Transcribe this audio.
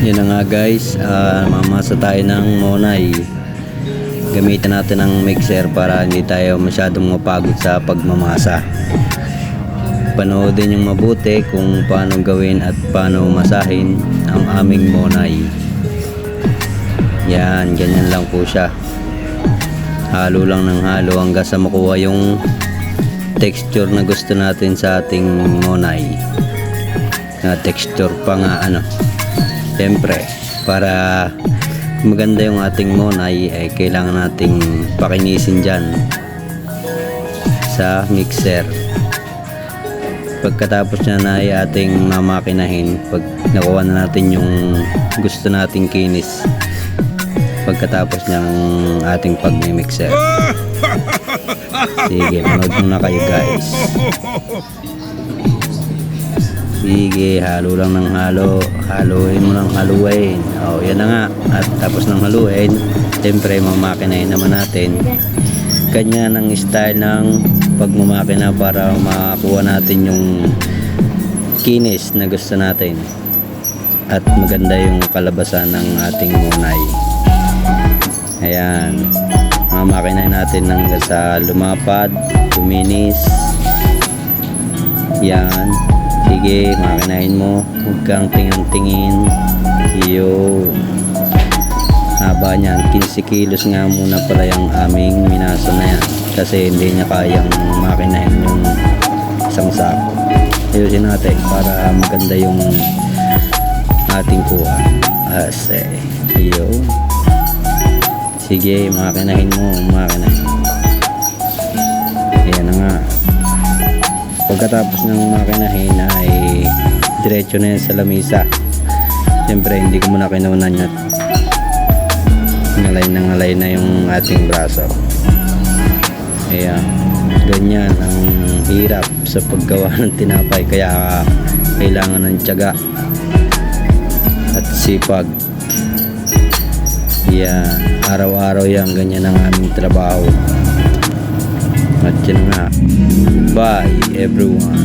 Yun na nga guys, mamasa tayo ng monay. Gamitin natin ang mixer para hindi tayo masyadong mapagod sa pagmamasa. Panoodin yung mabuti kung paano gawin at paano masahin ang aming monay. Yan, ganyan lang po siya. Halo lang ng halo hanggang sa makuha yung texture na gusto natin sa ating monay. Na texture pa nga siyempre para maganda yung ating monay ay kailangan nating pakinisin dyan sa mixer. Pagkatapos na ay ating mamakinahin, pag nakuha na natin yung gusto nating kinis pagkatapos ng ating pag-mixer. Sige, manood muna kayo guys. Sige, halo lang ng halo. Haluin mo ng haluin. Yan na nga. At tapos ng haluin, siyempre mamakinahin naman natin. Ganyan ang style ng pagmamakina para makakuha natin yung kinis na gusto natin. At maganda yung kalabasan ng ating monay. Ayan. Mamakinahin natin hanggang sa lumapad, tuminis. Yan. Sige, makinahin mo. Huwag kang tingin-tingin. Yun. Haba niyan. 15 kilos nga muna pala yung aming minaso na yan. Kasi hindi niya kayang makinahin yung isang sako. Ayusin natin para maganda yung ating kuha. Yun. Sige, makinahin mo. Makinahin. Ayan na nga. Pagkatapos ng makinahin ay diretso na yan sa lamisa. Siyempre hindi ko muna kinunan yan. Ngalay na yung ating braso. Ayan. Ganyan ang hirap sa paggawa ng tinapay. Kaya kailangan ng tiyaga at sipag. Ayan. Araw-araw yan. Ganyan ang aming trabaho. At yun nga. Bye everyone.